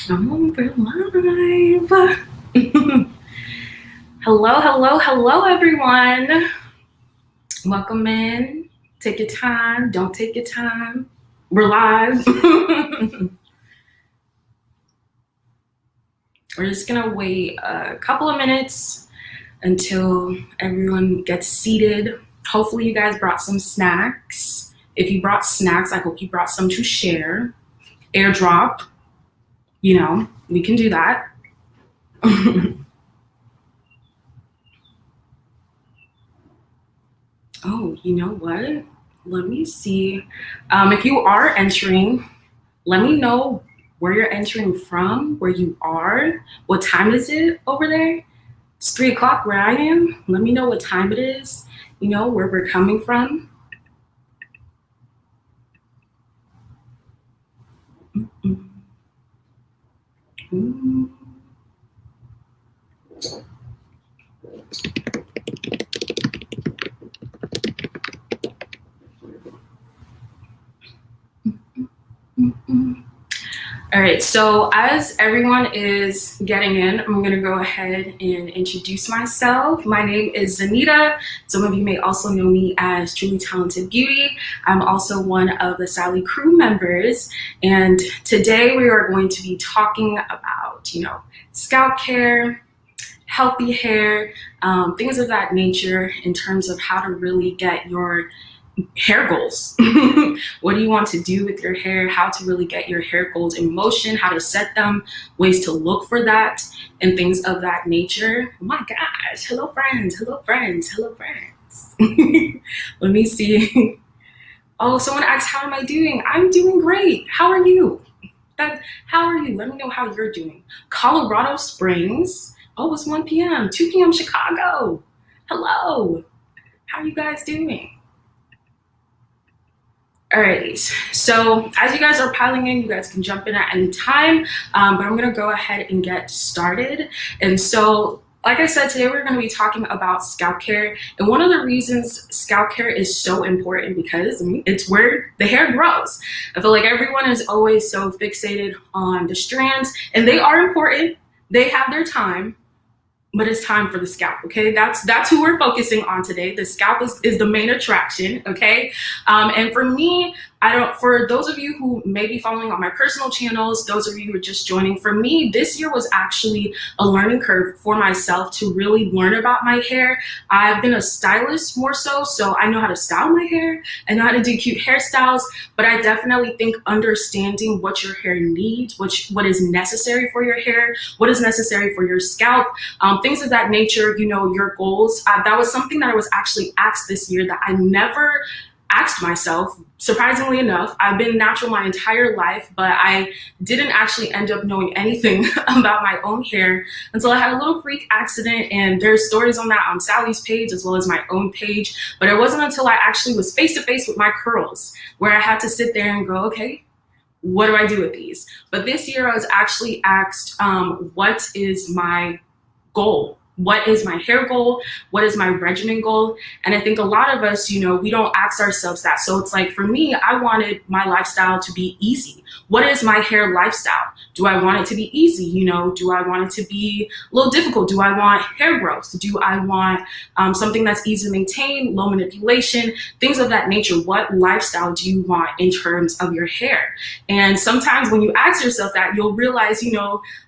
Oh, we're live. Hello, everyone. Welcome in. Take your time. Don't take your time. We're live. We're just going to wait a couple of minutes until everyone gets seated. Hopefully, you guys brought some snacks. If you brought snacks, I hope you brought some to share. Airdrop. We can do that. Oh, you know what? Let me see. If you are entering, let me know where you're entering from, where you are. What time is it over there? It's 3 o'clock where I am. Let me know what time it is, where we're coming from. Mm-hmm. All right, so as everyone is getting in, I'm going to go ahead and introduce myself. My name is Zenita. Some of you may also know me as Truly Talented Beauty. I'm also one of the Sally crew members, and today we are going to be talking about, scalp care, healthy hair, things of that nature in terms of how to really get your hair goals. What do you want to do with your hair? How to really get your hair goals in motion, how to set them, ways to look for that, and things of that nature. Oh my gosh. Hello, friends. Let me see. Oh, someone asked, how am I doing? I'm doing great. How are you? How are you? Let me know how you're doing. Colorado Springs. Oh, it's 1 p.m., 2 p.m. Chicago. Hello. How are you guys doing? Alrighty, so as you guys are piling in, you guys can jump in at any time, but I'm gonna go ahead and get started. And so, like I said, today we're gonna be talking about scalp care. And one of the reasons scalp care is so important because it's where the hair grows. I feel like everyone is always so fixated on the strands, and they are important. They have their time, but it's time for the scalp. Okay, that's who we're focusing on today. The scalp is the main attraction. Okay, and for me, for those of you who may be following on my personal channels, those of you who are just joining, for me, this year was actually a learning curve for myself to really learn about my hair. I've been a stylist more so I know how to style my hair. I know how to do cute hairstyles, but I definitely think understanding what your hair needs, what is necessary for your hair, what is necessary for your scalp, things of that nature, your goals. That was something that I was actually asked this year that I never asked myself. Surprisingly enough, I've been natural my entire life, but I didn't actually end up knowing anything about my own hair until I had a little freak accident, and there's stories on that on Sally's page as well as my own page. But it wasn't until I actually was face to face with my curls where I had to sit there and go, okay, what do I do with these? But this year I was actually asked, what is my goal? What is my hair goal? What is my regimen goal? And I think a lot of us, we don't ask ourselves that. So it's like, for me, I wanted my lifestyle to be easy. What is my hair lifestyle? Do I want it to be easy? Do I want it to be a little difficult? Do I want hair growth? Do I want something that's easy to maintain, low manipulation, things of that nature? What lifestyle do you want in terms of your hair? And sometimes when you ask yourself that, you'll realize,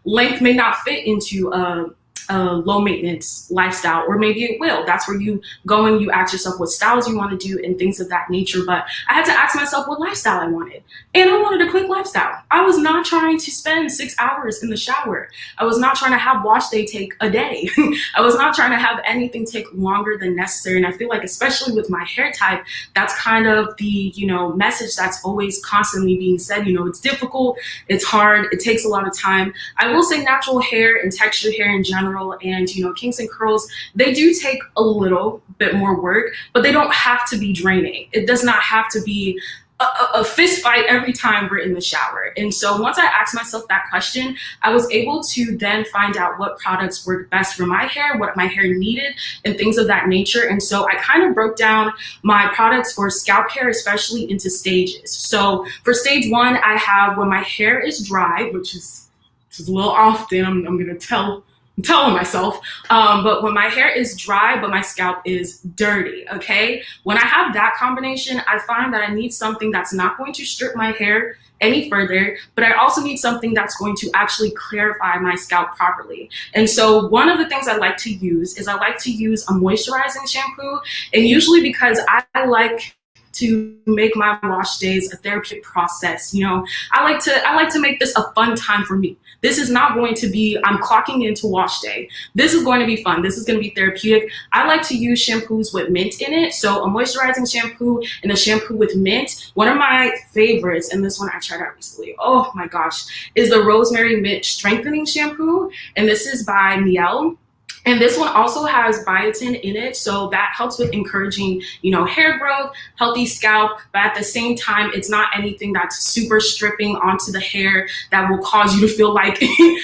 length may not fit into a low maintenance lifestyle, or maybe it will. That's where you go and you ask yourself what styles you want to do and things of that nature. But I had to ask myself what lifestyle I wanted. And I wanted a quick lifestyle. I was not trying to spend 6 hours in the shower. I was not trying to have wash day take a day. I was not trying to have anything take longer than necessary. And I feel like, especially with my hair type, that's kind of the, message that's always constantly being said. It's difficult, it's hard, it takes a lot of time. I will say natural hair and textured hair in general, and kinks and curls, they do take a little bit more work, but they don't have to be draining. It does not have to be a fist fight every time we're in the shower. And so once I asked myself that question, I was able to then find out what products worked best for my hair, what my hair needed, and things of that nature. And so I kind of broke down my products for scalp care, especially into stages. So for stage 1, I have when my hair is dry, which is this is a little often, I'm telling myself, but when my hair is dry but my scalp is dirty, okay? When I have that combination, I find that I need something that's not going to strip my hair any further, but I also need something that's going to actually clarify my scalp properly. And so one of the things I like to use is I like to use a moisturizing shampoo, and usually because I like to make my wash days a therapeutic process. You know, I like to make this a fun time for me. This is not going to be, I'm clocking into wash day. This is going to be fun. This is going to be therapeutic. I like to use shampoos with mint in it. So a moisturizing shampoo and a shampoo with mint. One of my favorites, and this one I tried out recently, oh my gosh, is the Rosemary Mint Strengthening Shampoo. And this is by Miel. And this one also has biotin in it, so that helps with encouraging, you know, hair growth, healthy scalp, but at the same time, it's not anything that's super stripping onto the hair that will cause you to feel like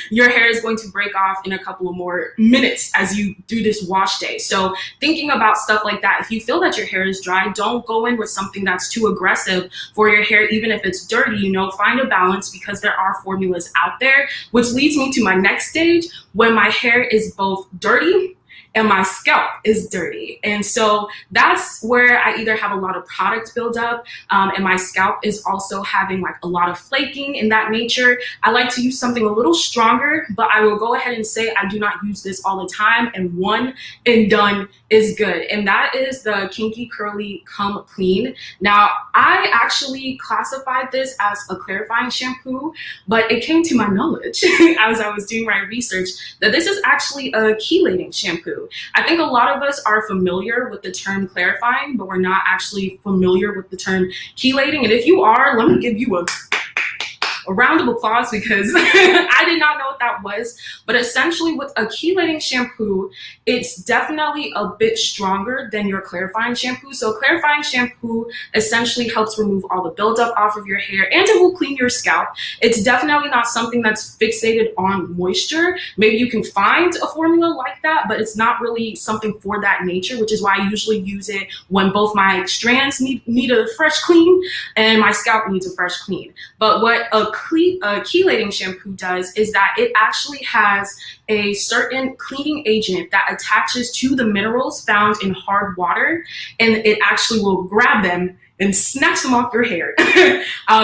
your hair is going to break off in a couple of more minutes as you do this wash day. So thinking about stuff like that, if you feel that your hair is dry, don't go in with something that's too aggressive for your hair, even if it's dirty. You know, find a balance, because there are formulas out there, which leads me to my next stage, when my hair is both dirty and my scalp is dirty. And so that's where I either have a lot of product buildup and my scalp is also having like a lot of flaking in that nature. I like to use something a little stronger, but I will go ahead and say I do not use this all the time, and one and done is good. And that is the Kinky Curly Come Clean. Now, I actually classified this as a clarifying shampoo, but it came to my knowledge as I was doing my research that this is actually a chelating shampoo. I think a lot of us are familiar with the term clarifying, but we're not actually familiar with the term chelating. And if you are, let me give you a round of applause, because I did not know what that was. But essentially with a chelating shampoo, it's definitely a bit stronger than your clarifying shampoo. So clarifying shampoo essentially helps remove all the buildup off of your hair, and it will clean your scalp. It's definitely not something that's fixated on moisture. Maybe you can find a formula like that, but it's not really something for that nature, which is why I usually use it when both my strands need a fresh clean and my scalp needs a fresh clean. But what a chelating shampoo does is that it actually has a certain cleaning agent that attaches to the minerals found in hard water, and it actually will grab them and snatch them off your hair.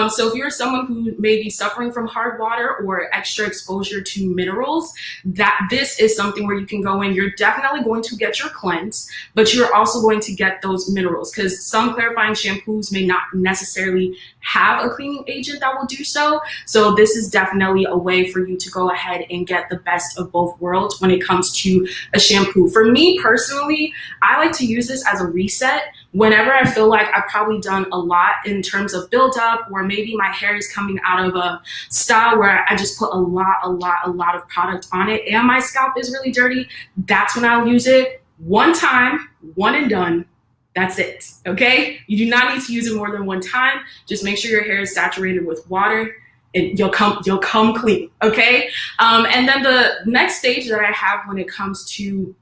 So if you're someone who may be suffering from hard water or extra exposure to minerals, that this is something where you can go in. You're definitely going to get your cleanse, but you're also going to get those minerals, because some clarifying shampoos may not necessarily have a cleaning agent that will do so. So this is definitely a way for you to go ahead and get the best of both worlds when it comes to a shampoo. For me personally, I like to use this as a reset whenever I feel like I've probably done a lot in terms of buildup, or maybe my hair is coming out of a style where I just put a lot of product on it and my scalp is really dirty. That's when I'll use it. One time, one and done. That's it, okay? You do not need to use it more than one time. Just make sure your hair is saturated with water and you'll come clean, okay? And then the next stage that I have when it comes to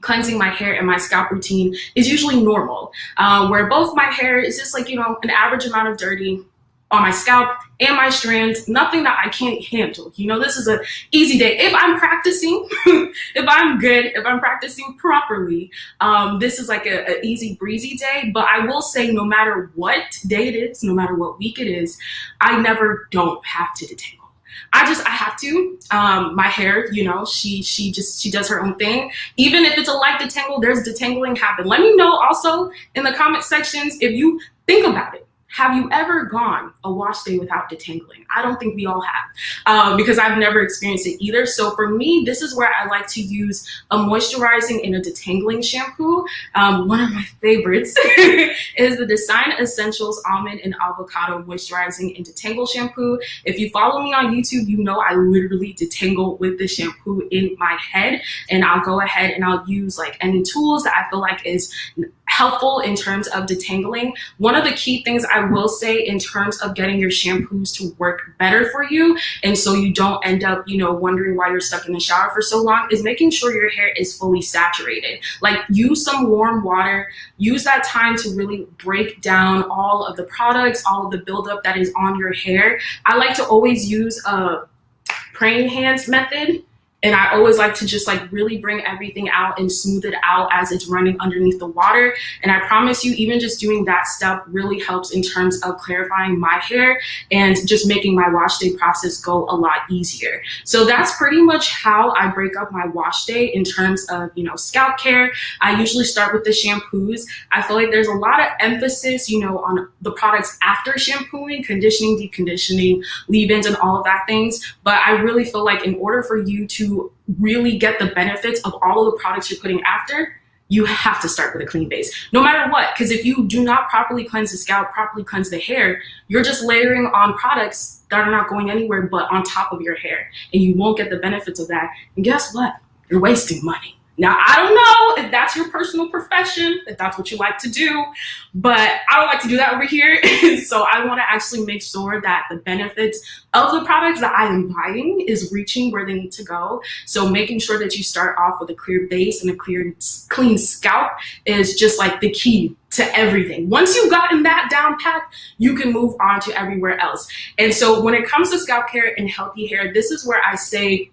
cleansing my hair and my scalp routine is usually normal, where both my hair is just like, you know, an average amount of dirty on my scalp and my strands, nothing that I can't handle. You know, this is an easy day. If I'm practicing, if I'm good, if I'm practicing properly, this is like a easy breezy day. But I will say, no matter what day it is, no matter what week it is, I never don't have to detangle. I have to. My hair, you know, she does her own thing. Even if it's a light detangle, there's detangling happen. Let me know also in the comment sections if you think about it. Have you ever gone a wash day without detangling? I don't think we all have, because I've never experienced it either. So for me, this is where I like to use a moisturizing and a detangling shampoo. One of my favorites is the Design Essentials Almond and Avocado Moisturizing and Detangle Shampoo. If you follow me on YouTube, you know I literally detangle with the shampoo in my head, and I'll go ahead and I'll use like any tools that I feel like is helpful in terms of detangling. One of the key things I will say in terms of getting your shampoos to work better for you, and so you don't end up, you know, wondering why you're stuck in the shower for so long, is making sure your hair is fully saturated. Like, use some warm water, use that time to really break down all of the products, all of the buildup that is on your hair. I like to always use a praying hands method. And I always like to just like really bring everything out and smooth it out as it's running underneath the water. And I promise you, even just doing that step really helps in terms of clarifying my hair and just making my wash day process go a lot easier. So that's pretty much how I break up my wash day in terms of, you know, scalp care. I usually start with the shampoos. I feel like there's a lot of emphasis, you know, on the products after shampooing, conditioning, deconditioning, leave-ins, and all of that things. But I really feel like in order for you to really get the benefits of all of the products you're putting after, you have to start with a clean base, no matter what. Because if you do not properly cleanse the scalp, properly cleanse the hair, you're just layering on products that are not going anywhere but on top of your hair, and you won't get the benefits of that. And guess what? You're wasting money. Now, I don't know if that's your personal profession, if that's what you like to do, but I don't like to do that over here. So I want to actually make sure that the benefits of the products that I am buying is reaching where they need to go. So making sure that you start off with a clear base and a clean scalp is just like the key to everything. Once you've gotten that down pat, you can move on to everywhere else. And so when it comes to scalp care and healthy hair, this is where I say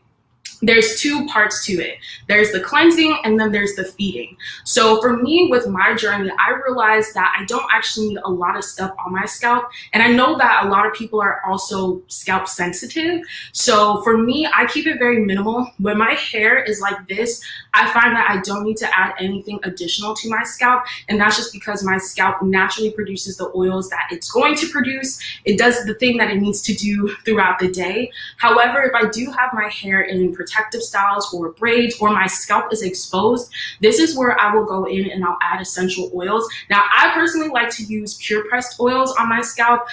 there's two parts to it. There's the cleansing and then there's the feeding. So for me, with my journey, I realized that I don't actually need a lot of stuff on my scalp. And I know that a lot of people are also scalp sensitive. So for me, I keep it very minimal. When my hair is like this, I find that I don't need to add anything additional to my scalp. And that's just because my scalp naturally produces the oils that it's going to produce. It does the thing that it needs to do throughout the day. However, if I do have my hair in protective styles or braids, or my scalp is exposed, this is where I will go in and I'll add essential oils. Now, I personally like to use pure pressed oils on my scalp.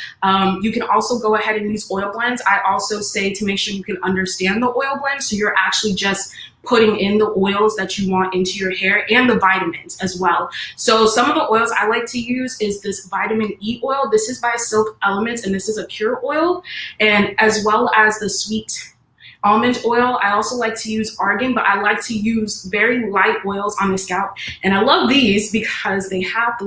You can also go ahead and use oil blends. I also say to make sure you can understand the oil blend, so you're actually just putting in the oils that you want into your hair and the vitamins as well. So some of the oils I like to use is this vitamin E oil. This is by Silk Elements, and this is a pure oil, and as well as the sweet almond oil. I also like to use argan, but I like to use very light oils on the scalp. And I love these because they have the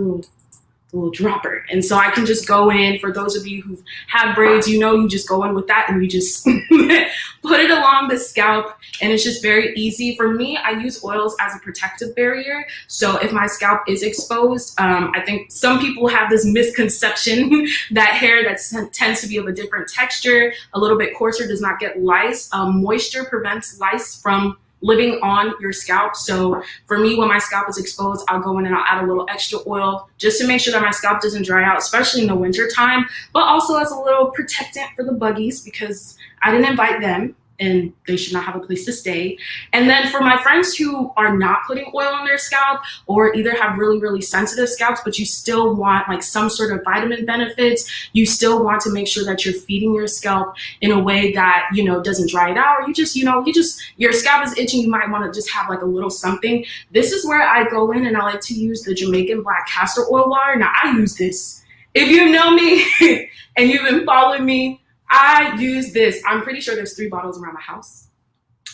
little dropper. And so I can just go in, for those of you who've had braids, you know, you just go in with that and you just put it along the scalp, and it's just very easy. For me, I use oils as a protective barrier. So if my scalp is exposed, I think some people have this misconception that hair that tends to be of a different texture, a little bit coarser, does not get lice. Moisture prevents lice from living on your scalp. So for me, when my scalp is exposed, I'll go in and I'll add a little extra oil just to make sure that my scalp doesn't dry out, especially in the winter time, but also as a little protectant for the buggies, because I didn't invite them and they should not have a place to stay. And then for my friends who are not putting oil on their scalp, or either have really, really sensitive scalps, but you still want like some sort of vitamin benefits, you still want to make sure that you're feeding your scalp in a way that, you know, doesn't dry it out, or your scalp is itching, you might want to just have like a little something. This is where I go in and I like to use the Jamaican black castor oil water. Now I use this. If you know me and you've been following me, I use this. I'm pretty sure there's 3 bottles around my house.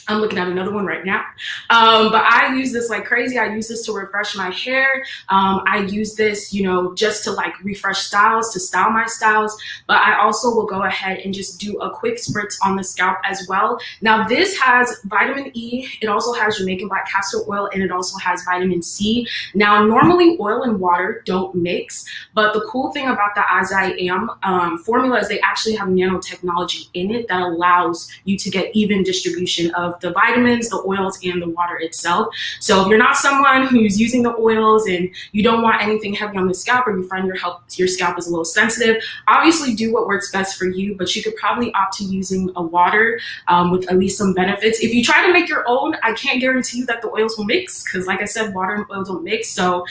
I'm looking at another one right now. But I use this like crazy. I use this to refresh my hair. I use this, you know, just to like refresh styles, to style my styles. But I also will go ahead and just do a quick spritz on the scalp as well. Now this has vitamin E. It also has Jamaican black castor oil, and it also has vitamin C. Now, normally oil and water don't mix, but the cool thing about the As I Am formula is they actually have nanotechnology in it that allows you to get even distribution of the vitamins, the oils, and the water itself. So if you're not someone who's using the oils and you don't want anything heavy on the scalp, or you find your scalp is a little sensitive, obviously do what works best for you, but you could probably opt to using a water with at least some benefits. If you try to make your own, I can't guarantee you that the oils will mix, because like I said, water and oil don't mix. So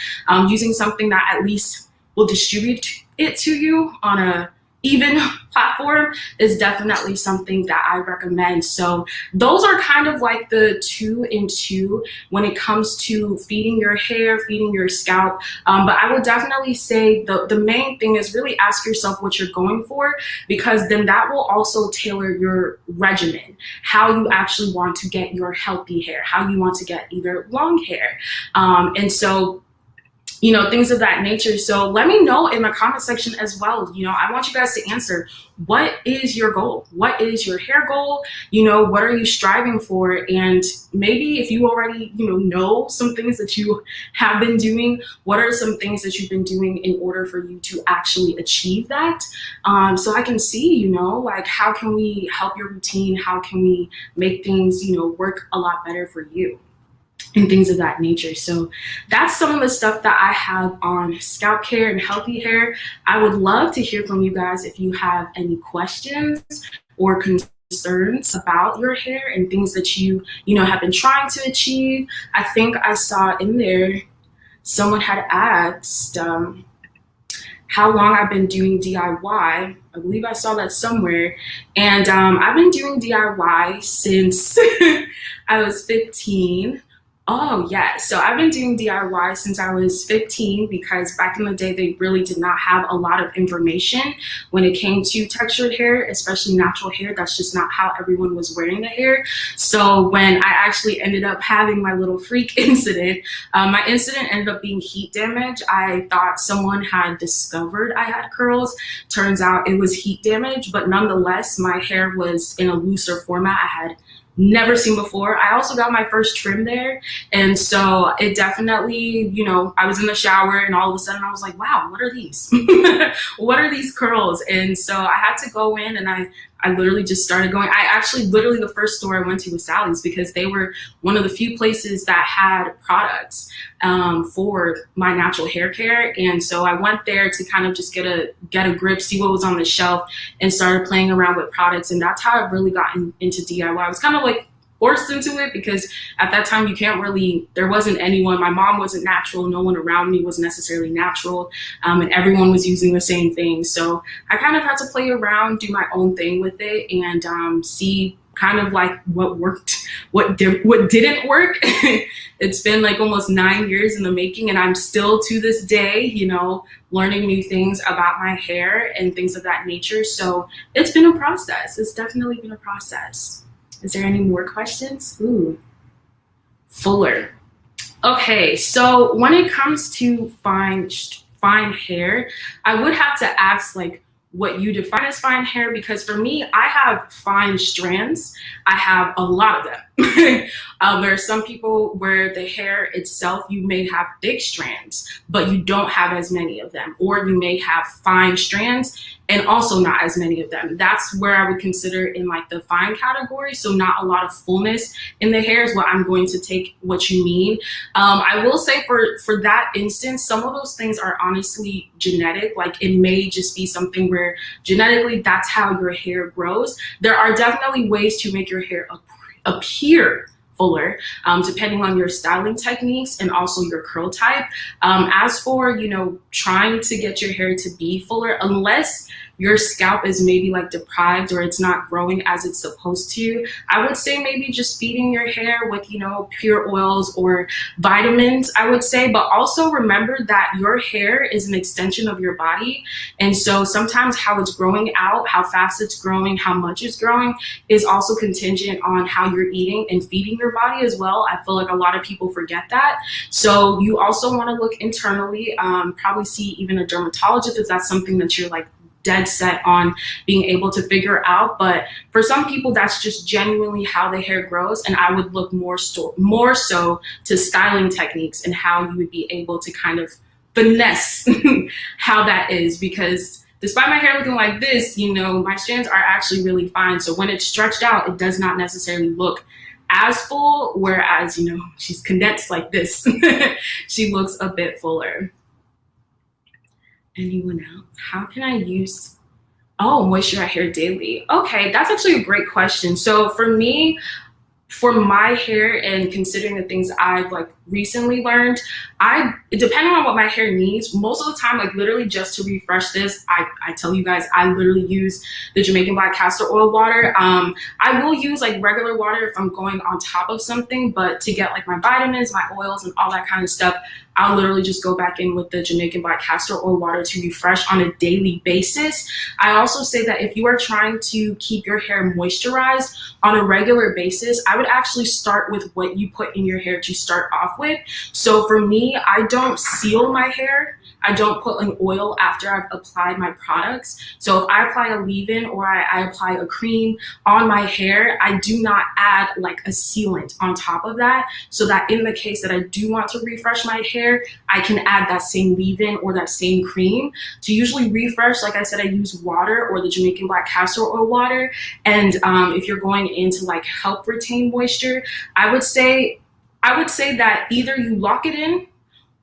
using something that at least will distribute it to you on a even platform is definitely something that I recommend. So those are kind of like the 2 in 2 when it comes to feeding your hair, feeding your scalp. But I would definitely say the main thing is really ask yourself what you're going for, because then that will also tailor your regimen, how you actually want to get your healthy hair, how you want to get either long hair. And so things of that nature. So let me know in the comment section as well. I want you guys to answer, what is your goal? What is your hair goal? What are you striving for? And maybe if you already, know some things that you have been doing, what are some things that you've been doing in order for you to actually achieve that? So I can see, like, how can we help your routine? How can we make things, work a lot better for you? And things of that nature. So that's some of the stuff that I have on scalp care and healthy hair. I would love to hear from you guys if you have any questions or concerns about your hair and things that you have been trying to achieve. I think I saw in there someone had asked how long I've been doing DIY. I believe I saw that somewhere. And I've been doing DIY since I was 15. Oh, yeah. So I've been doing DIY since I was 15, because back in the day, they really did not have a lot of information when it came to textured hair, especially natural hair. That's just not how everyone was wearing the hair. So when I actually ended up having my little freak incident, my incident ended up being heat damage. I thought someone had discovered I had curls. Turns out it was heat damage, but nonetheless, my hair was in a looser format I had never seen before. I also got my first trim there. And so it definitely, I was in the shower and all of a sudden I was like, wow, what are these? What are these curls? And so I had to go in and I literally just started going. I actually, literally the first store I went to was Sally's, because they were one of the few places that had products for my natural hair care. And so I went there to kind of just get a grip, see what was on the shelf, and started playing around with products. And that's how I really got into DIY. I was kind of like forced into it, because at that time there wasn't anyone. My mom wasn't natural. No one around me was necessarily natural. And everyone was using the same thing. So I kind of had to play around, do my own thing with it, and see kind of like what worked, what didn't work. It's been like almost 9 years in the making, and I'm still to this day, learning new things about my hair and things of that nature. So it's been a process. It's definitely been a process. Is there any more questions? Ooh, fuller. Okay, so when it comes to fine hair, I would have to ask like what you define as fine hair, because for me, I have fine strands. I have a lot of them. There are some people where the hair itself, you may have thick strands, but you don't have as many of them, or you may have fine strands and also not as many of them. That's where I would consider in like the fine category. So not a lot of fullness in the hair is what I'm going to take what you mean. I will say for that instance, some of those things are honestly genetic. Like it may just be something where genetically that's how your hair grows. There are definitely ways to make your hair appear fuller, depending on your styling techniques and also your curl type. As for, trying to get your hair to be fuller, unless your scalp is maybe like deprived or it's not growing as it's supposed to, I would say maybe just feeding your hair with, pure oils or vitamins, I would say. But also remember that your hair is an extension of your body. And so sometimes how it's growing out, how fast it's growing, how much it's growing is also contingent on how you're eating and feeding your body as well. I feel like a lot of people forget that. So you also want to look internally, probably see even a dermatologist if that's something that you're like dead set on being able to figure out. But for some people, that's just genuinely how the hair grows. And I would look more so to styling techniques and how you would be able to kind of finesse how that is, because despite my hair looking like this, my strands are actually really fine. So when it's stretched out, it does not necessarily look as full, whereas, she's condensed like this. She looks a bit fuller. Anyone else? How can I use, moisturize my hair daily? Okay, that's actually a great question. So for me, for my hair and considering the things I've like recently learned, depending on what my hair needs, most of the time, like literally just to refresh this, I tell you guys, I literally use the Jamaican black castor oil water. I will use like regular water if I'm going on top of something, but to get like my vitamins, my oils and all that kind of stuff, I'll literally just go back in with the Jamaican black castor oil water to refresh on a daily basis. I also say that if you are trying to keep your hair moisturized on a regular basis, I would actually start with what you put in your hair to start off with. So for me, I don't seal my hair. I don't put an oil after I've applied my products. So if I apply a leave-in or I apply a cream on my hair, I do not add like a sealant on top of that, so that in the case that I do want to refresh my hair, I can add that same leave-in or that same cream. To usually refresh, like I said, I use water or the Jamaican black castor oil water. And if you're going in to like help retain moisture, I would say that either you lock it in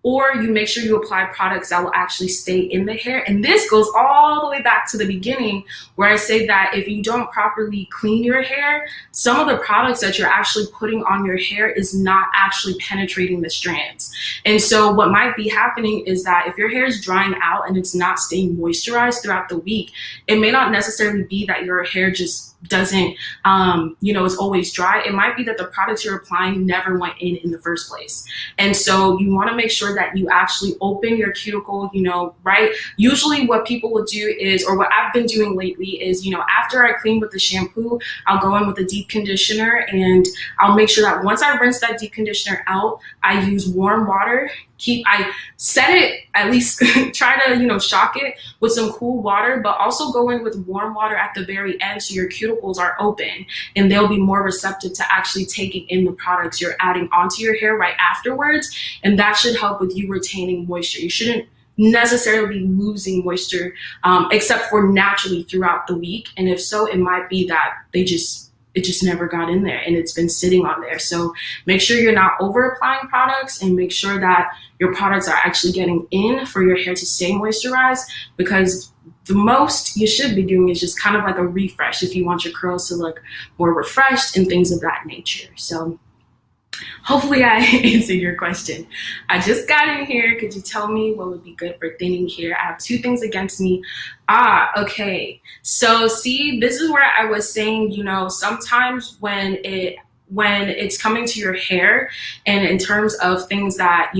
or you make sure you apply products that will actually stay in the hair. And this goes all the way back to the beginning, where I say that if you don't properly clean your hair, some of the products that you're actually putting on your hair is not actually penetrating the strands. And so what might be happening is that if your hair is drying out and it's not staying moisturized throughout the week, it may not necessarily be that your hair just doesn't, is always dry. It might be that the products you're applying never went in the first place. And so you want to make sure that you actually open your cuticle, right? Usually what people will do is, or what I've been doing lately is, after I clean with the shampoo, I'll go in with a deep conditioner, and I'll make sure that once I rinse that deep conditioner out, I use warm water. I set it, at least try to, shock it with some cool water, but also go in with warm water at the very end so your cuticles are open and they'll be more receptive to actually taking in the products you're adding onto your hair right afterwards. And that should help with you retaining moisture. You shouldn't necessarily be losing moisture, except for naturally throughout the week. And if so, it might be that it just never got in there and it's been sitting on there. So make sure you're not over applying products, and make sure that your products are actually getting in for your hair to stay moisturized, because the most you should be doing is just kind of like a refresh if you want your curls to look more refreshed and things of that nature. So hopefully I answered your question. I just got in here. Could you tell me what would be good for thinning hair? I have two things against me. Okay. So see, this is where I was saying, sometimes when it's coming to your hair and in terms of things that,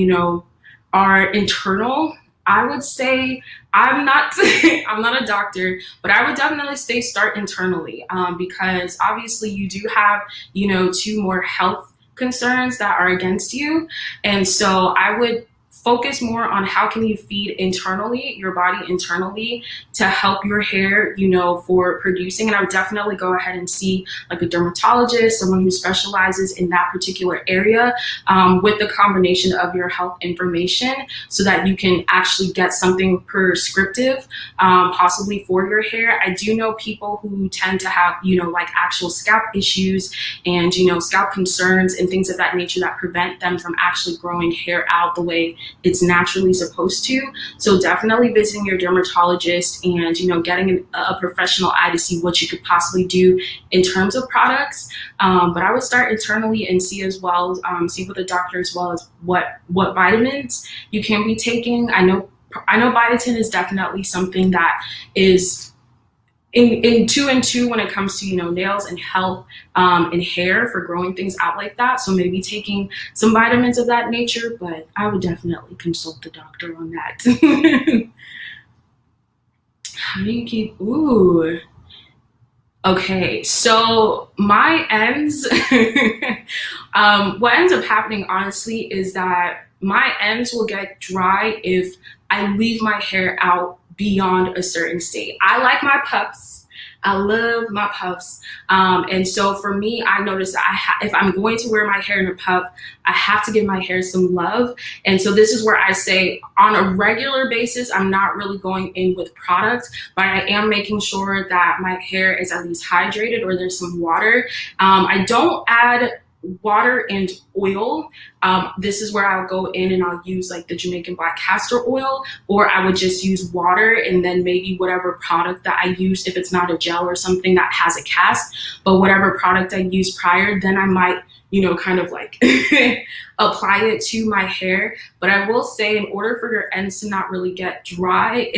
are internal, I would say I'm not a doctor, but I would definitely start internally, because obviously you do have, two more health concerns that are against you. And so I would focus more on how can you feed internally, your body internally, to help your hair, for producing. And I would definitely go ahead and see like a dermatologist, someone who specializes in that particular area, with the combination of your health information, so that you can actually get something prescriptive, possibly for your hair. I do know people who tend to have, like actual scalp issues and, scalp concerns and things of that nature that prevent them from actually growing hair out the way it's naturally supposed to. So definitely visiting your dermatologist and, getting a professional eye to see what you could possibly do in terms of products. But I would start internally and see as well, see with the doctor as well as what vitamins you can be taking. I know biotin is definitely something that is in two and two when it comes to nails and health, and hair for growing things out like that. So maybe taking some vitamins of that nature, but I would definitely consult the doctor on that. How do you keep okay, so my ends, what ends up happening honestly is that my ends will get dry if I leave my hair out beyond a certain state. I like my puffs. I love my puffs. And so for me, I notice that if I'm going to wear my hair in a puff, I have to give my hair some love. And so this is where I say on a regular basis, I'm not really going in with products, but I am making sure that my hair is at least hydrated or there's some water. I don't add water and oil. This is where I'll go in and I'll use like the Jamaican black castor oil, or I would just use water and then maybe whatever product that I use, if it's not a gel or something that has a cast, but whatever product I used prior, then I might, kind of like apply it to my hair. But I will say, in order for your ends to not really get dry,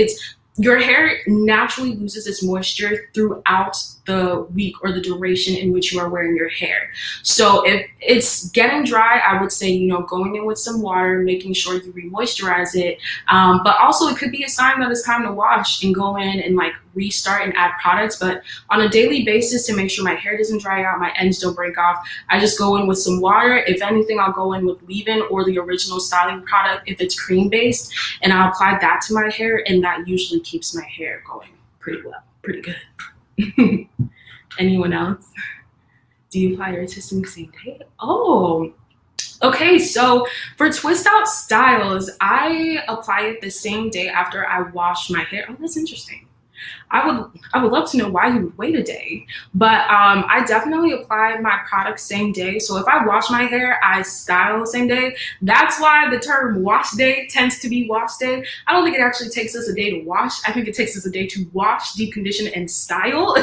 your hair naturally loses its moisture throughout the week or the duration in which you are wearing your hair. So if it's getting dry, I would say, going in with some water, making sure you re-moisturize it. But also it could be a sign that it's time to wash and go in and like restart and add products. But on a daily basis, to make sure my hair doesn't dry out, my ends don't break off, I just go in with some water. If anything, I'll go in with leave-in or the original styling product if it's cream based, and I'll apply that to my hair, and that usually keeps my hair going pretty well, pretty good. Anyone else? Do you apply your twisting the same day? Oh, okay. So for twist out styles, I apply it the same day after I wash my hair. Oh, that's interesting. I would love to know why you would wait a day, but I definitely apply my product same day. So if I wash my hair, I style same day. That's why the term wash day tends to be wash day. I don't think it actually takes us a day to wash. I think it takes us a day to wash, deep condition, and style.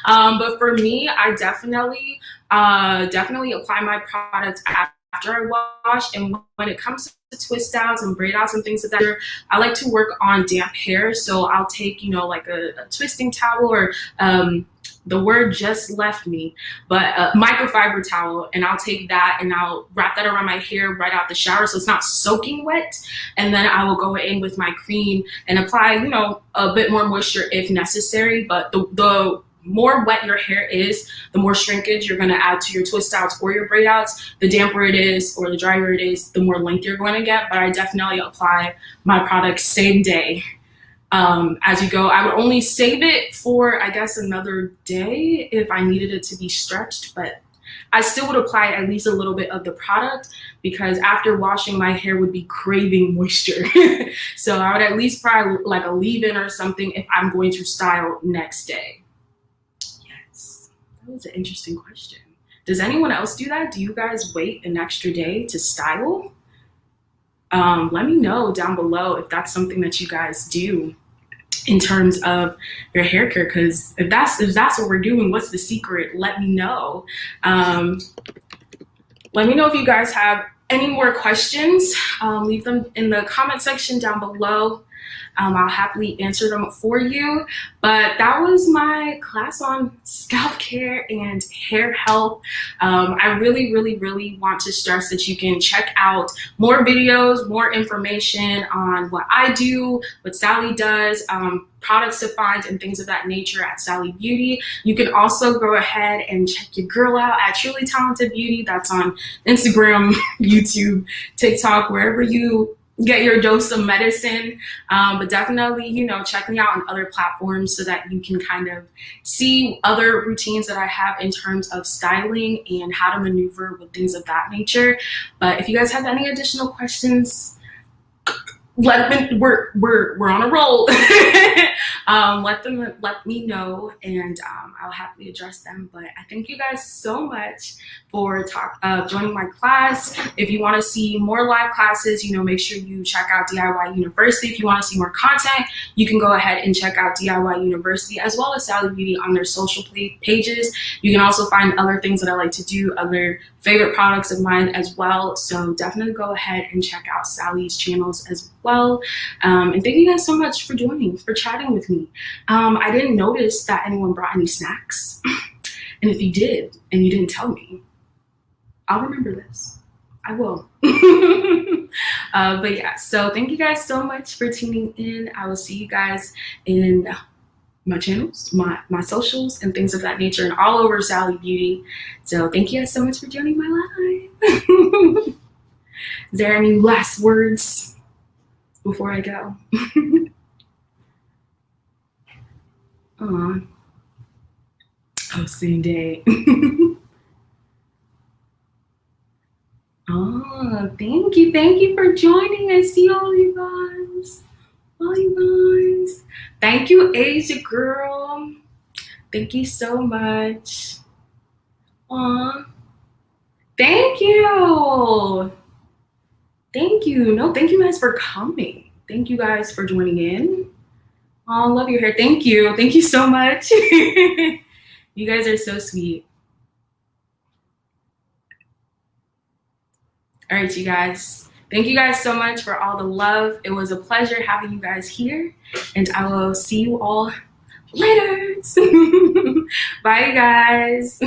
But for me, I definitely apply my product after I wash. And when it comes to twist outs and braid outs and things like that, I like to work on damp hair. So I'll take, like a twisting towel, or the word just left me, but a microfiber towel, and I'll take that and I'll wrap that around my hair right out the shower so it's not soaking wet. And then I will go in with my cream and apply, a bit more moisture if necessary. But the more wet your hair is, the more shrinkage you're going to add to your twist outs or your braid outs. The damper it is or the drier it is, the more length you're going to get. But I definitely apply my product same day as you go. I would only save it for, I guess, another day if I needed it to be stretched, but I still would apply at least a little bit of the product, because after washing, my hair would be craving moisture. So I would at least probably like a leave-in or something if I'm going to style next day. That was an interesting question. Does anyone else do that? Do you guys wait an extra day to style? Let me know down below if that's something that you guys do in terms of your hair care, because if that's what we're doing, what's the secret? Let me know. Let me know if you guys have any more questions. Leave them in the comment section down below. I'll happily answer them for you. But that was my class on scalp care and hair health. I really, really, really want to stress that you can check out more videos, more information on what I do, what Sally does, products to find and things of that nature at Sally Beauty. You can also go ahead and check your girl out at Truly Talented Beauty. That's on Instagram, YouTube, TikTok, wherever you get your dose of medicine. But definitely, check me out on other platforms so that you can kind of see other routines that I have in terms of styling and how to maneuver with things of that nature. But if you guys have any additional questions, we're on a roll. Let me know, and I'll happily address them. But I thank you guys so much for joining my class. If you want to see more live classes, make sure you check out DIY University. If you want to see more content, you can go ahead and check out DIY University as well as Sally Beauty on their social pages. You can also find other things that I like to do, other favorite products of mine as well. So definitely go ahead and check out Sally's channels as well. And thank you guys so much for chatting with me. I didn't notice that anyone brought any snacks. And if you did and you didn't tell me, I'll remember this. I will. But yeah, so thank you guys so much for tuning in. I will see you guys in my channels, my socials, and things of that nature, and all over Sally Beauty. So thank you guys so much for joining my live. Is there any last words before I go? Aw. Oh, same day. Oh, thank you for joining. I see all you guys. Thank you, Asia girl. Thank you so much. Aw. Thank you. Thank you. No, thank you guys for coming. Thank you guys for joining in. Oh, love your hair. Thank you. Thank you so much. You guys are so sweet. All right, you guys. Thank you guys so much for all the love. It was a pleasure having you guys here, and I will see you all later. Bye, guys.